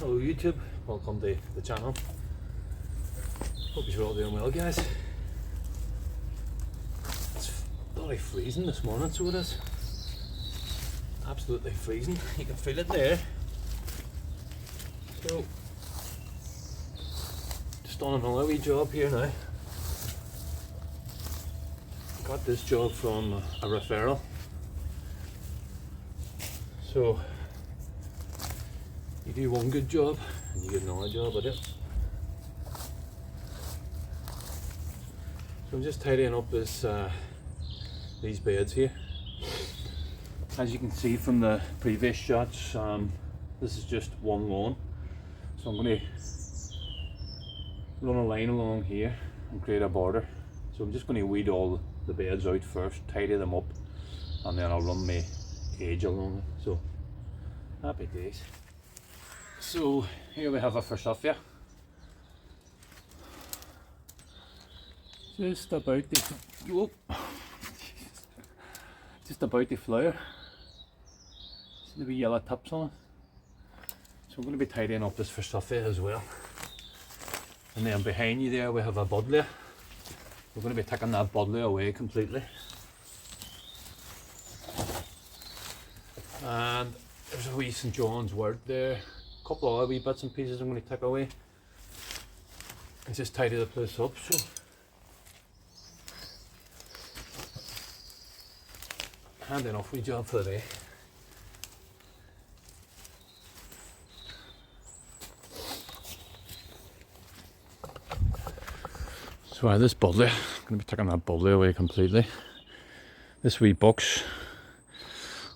Hello YouTube, welcome to the channel. Hope you're all doing well, guys. It's bloody freezing this morning, so it is. Absolutely freezing. You can feel it there. So, just on another wee job here now. Got this job from a referral. So, you do one good job and you get another job at it. So I'm just tidying up these beds here. As you can see from the previous shots, this is just one lawn. So I'm going to run a line along here and create a border. So I'm just going to weed all the beds out first, tidy them up, and then I'll run my edge along it. So happy days. So here we have a forsythia. Just about the flower. See the wee yellow tips on it. So I'm going to be tidying up this forsythia as well. And then behind you there we have a buddleia. We're going to be taking that buddleia away completely. And there's a wee St. John's wort there. A couple of other wee bits and pieces I'm going to take away and just tidy the place up. So hand enough wee job for the day. So this buddleia, I'm going to be taking that buddleia away completely. This wee box,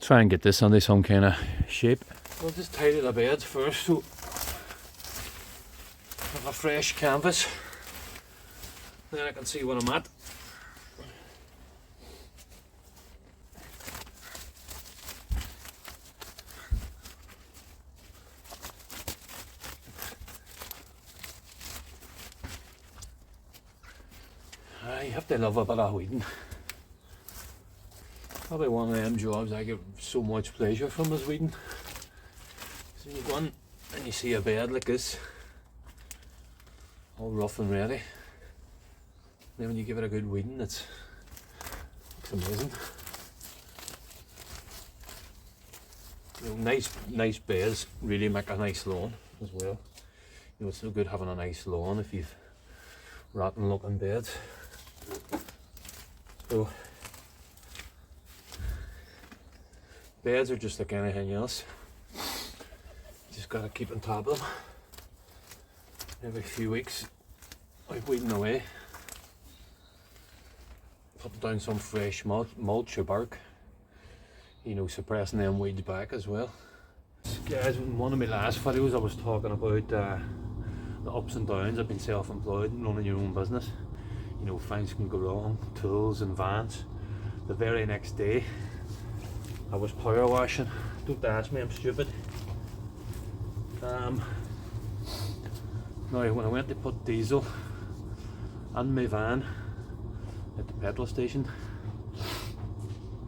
try and get this into some kind of shape. I'll just tidy the beds first, so have a fresh canvas, then I can see what I'm at. You have to love a bit of weeding. Probably one of them jobs I get so much pleasure from is weeding. So you go in and you see a bed like this, all rough and ready. Then when you give it a good weeding, it's amazing. You know, nice beds really make a nice lawn as well. You know, it's no good having a nice lawn if you've rotten looking beds. So beds are just like anything else. You just gotta keep on top of them. Every few weeks, like weeding away. Put down some fresh mulch or bark. You know, suppressing them weeds back as well. Guys, in one of my last videos I was talking about the ups and downs of being self-employed and running your own business. You know, things can go wrong, tools and vans. The very next day I was power washing. Don't ask me, I'm stupid. Now when I went to put diesel in my van at the petrol station,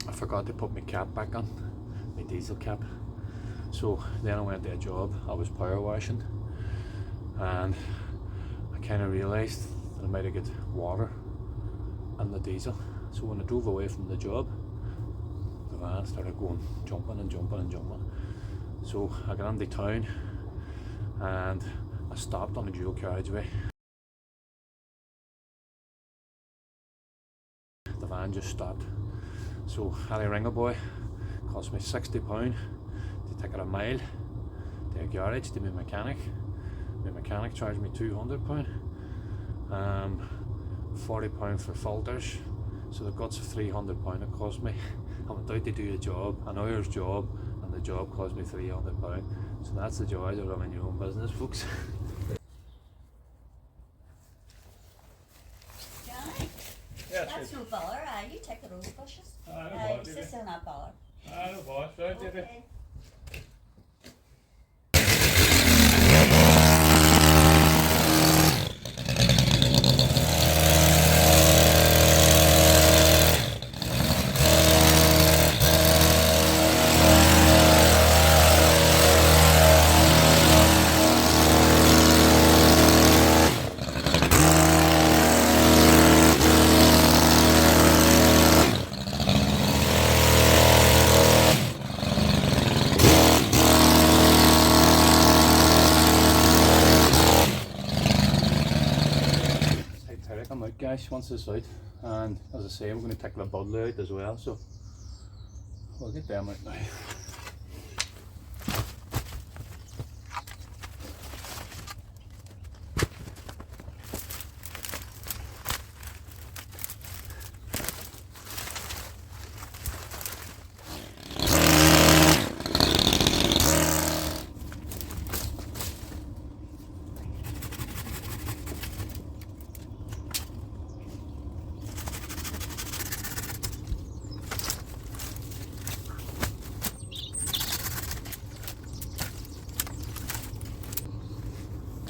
I forgot to put my cap back on, my diesel cap. So then I went to a job, I was power washing, and I kind of realised that I might have got water in the diesel. So when I drove away from the job, the van started going jumping and jumping and jumping. So I got into town and I stopped on the dual carriageway. The van just stopped. So I had to ring a boy. It cost me £60 to take it a mile to a garage to my mechanic. My mechanic charged me £200. £40 for filters. So the guts of £300 it cost me. I went out to do a job, an hour's job, and the job cost me £300. So that's the joys of running your own business, folks. Johnny, Yeah, that's no bother, you take the rose bushes. No bother, It's just not bother. No bother, right, David. Okay. yeah, she wants this out, and as I say, we're going to take the buddleia out as well, so we'll get them out now.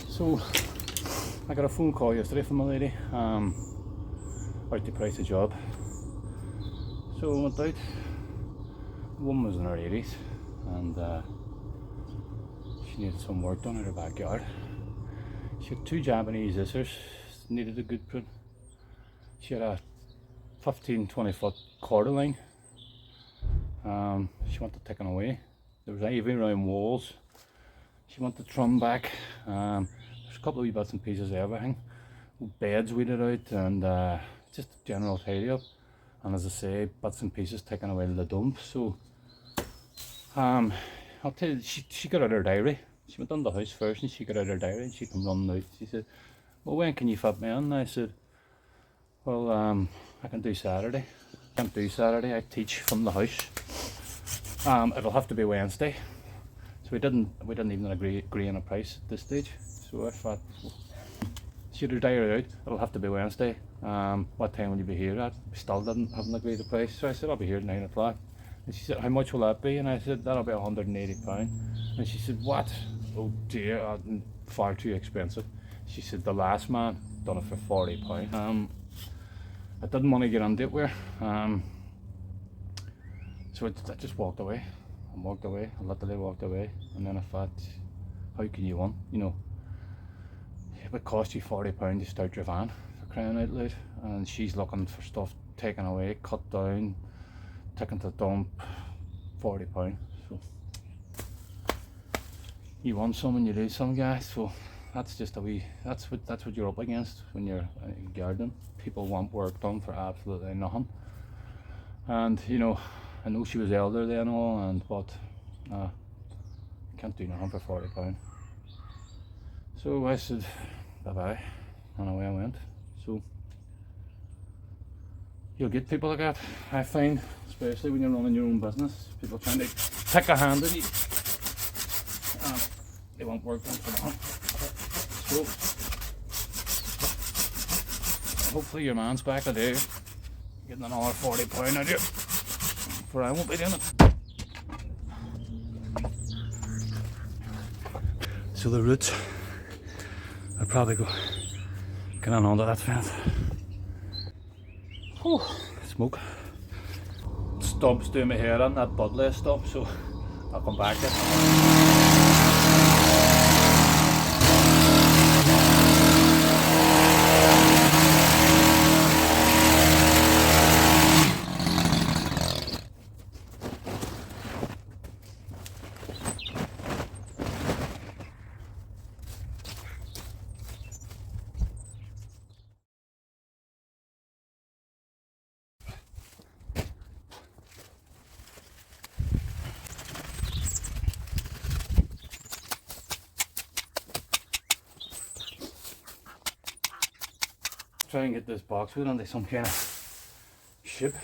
So I got a phone call yesterday from a lady about to price a job. So I went out. The woman was in her 80s and she needed some work done in her backyard. She had 2 Japanese isers, needed a good prune. She had a 15-20 foot quarter line. She wanted taken away. There was ivy around walls. She wanted the trim back. There's a couple of wee bits and pieces of everything. Beds weeded out and just a general tidy up. And as I say, bits and pieces taken away to the dump. So I'll tell you, she got out her diary. She went on the house first and she got out her diary and she came running out. She said, well, when can you fit me in? And I said, well, I can do Saturday. I can't do Saturday, I teach from the house. It'll have to be Wednesday. So we didn't even agree on a price at this stage. So I thought, she had her diary out, it'll have to be Wednesday. What time will you be here at? We still haven't agreed the price. So I said, I'll be here at 9 o'clock. And she said, how much will that be? And I said, that'll be £180. And she said, what? Oh dear, far too expensive. She said, the last man done it for £40. I didn't want to get into it where. So I just walked away. I literally walked away. And then I thought, how can you want, you know, it would cost you £40 to start your van, for crying out loud. And she's looking for stuff taken away, cut down, taken to dump, £40. So you want some and you lose some, guys. So that's just that's what you're up against when you're gardening. People want work done for absolutely nothing. And you know, I know she was elder then and all, but can't do nothing for £40. So I said bye bye, and away I went. So you'll get people like that, I find, especially when you're running your own business. People trying to take a hand in you. They won't work done for nothing. So hopefully your man's back today, getting another £40 out of you, for I won't be doing it. So the roots I'll probably go get on under that fence. Oh, smoke. Stump's doing my hair on that buddleia stump, so I'll come back then. Try and get this boxwood onto some kind of ship.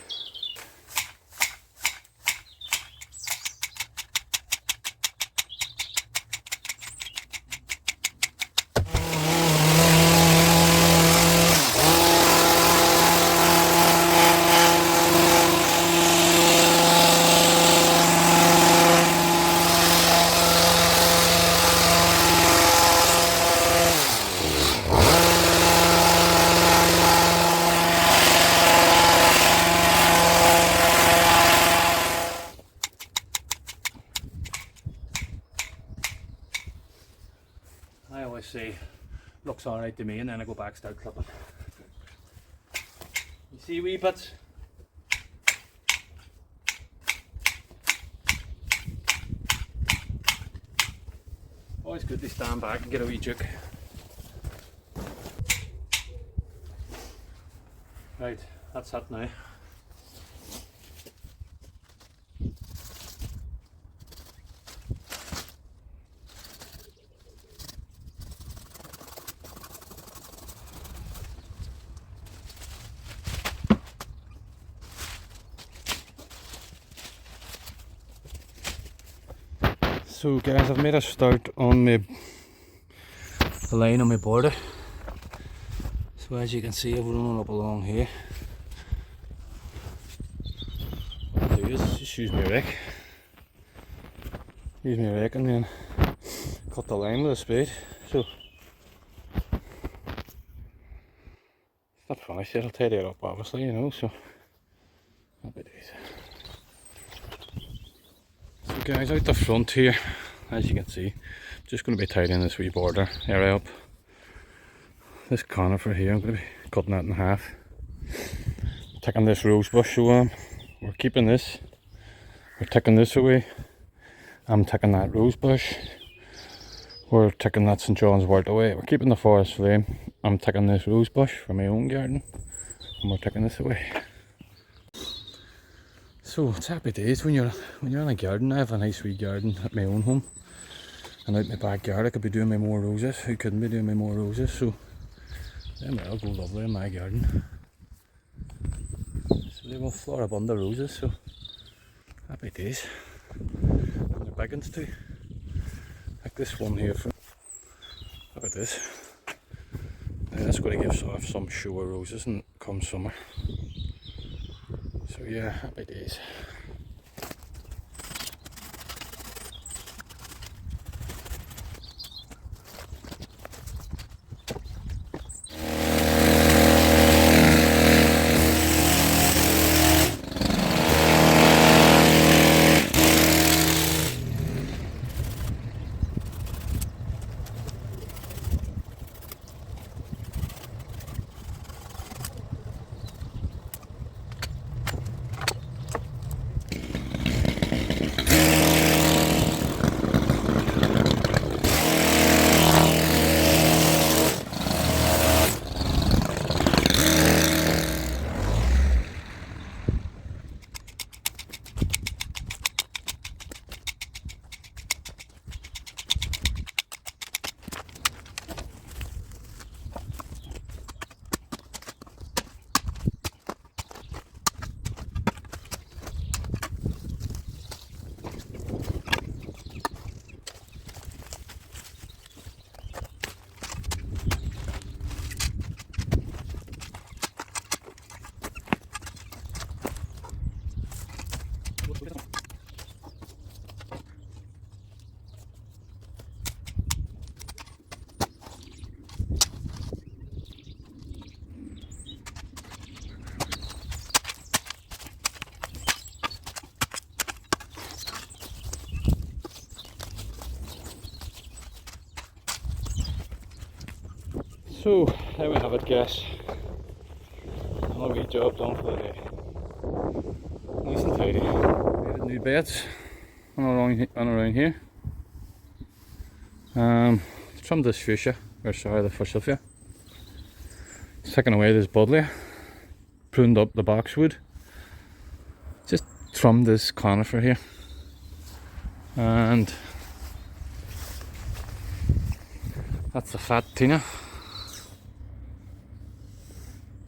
I always say, looks alright to me, and then I go back start clipping. You see wee bits? Always good to stand back and get a wee juke. Right, that's it now. So guys, I've made a start on the line on my border. So as you can see, I've run up along here. What I do is just use my rake. Use my rake and then cut the line with a spade. So it's not finished yet, I'll tidy it up obviously, you know, so happy days. So guys, out the front here, as you can see, I'm just going to be tidying this wee border area up. This conifer here, I'm going to be cutting that in half. Taking this rose bush, so we're keeping this. We're taking this away. I'm taking that rose bush. We're taking that St. John's wort away. We're keeping the forest flame. I'm taking this rose bush for my own garden. And we're taking this away. So it's happy days when you're in a garden. I have a nice wee garden at my own home. And out in my backyard I could be doing my more roses. Who couldn't be doing my more roses? So them will go lovely in my garden. So they will floribunda roses, so happy days. And they're big ones too. Like this one here. Look at this. Now that's going to give off some show of roses and come summer. So yeah, happy days. So there we have it, guys. Another wee job done for the day. Nice and tidy. Made new beds on around here. Trimmed this fuchsia, or sorry, the forsythia. Taken away this buddleia. Pruned up the boxwood. Just trimmed this conifer here. And that's the photinia.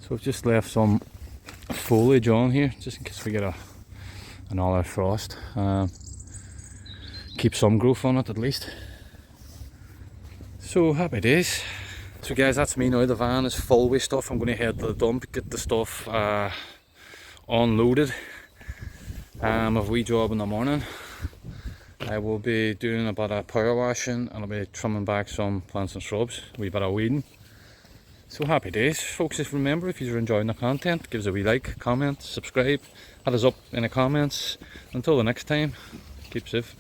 So I've just left some foliage on here, just in case we get another frost. Keep some growth on it at least. So happy days. So guys, that's me now. The van is full with stuff. I'm going to head to the dump, get the stuff unloaded. I have a wee job in the morning. I will be doing a bit of power washing and I'll be trimming back some plants and shrubs, a wee bit of weeding. So happy days, folks. Just remember, if you're enjoying the content, give us a wee like, comment, subscribe, hit us up in the comments. Until the next time, keep safe.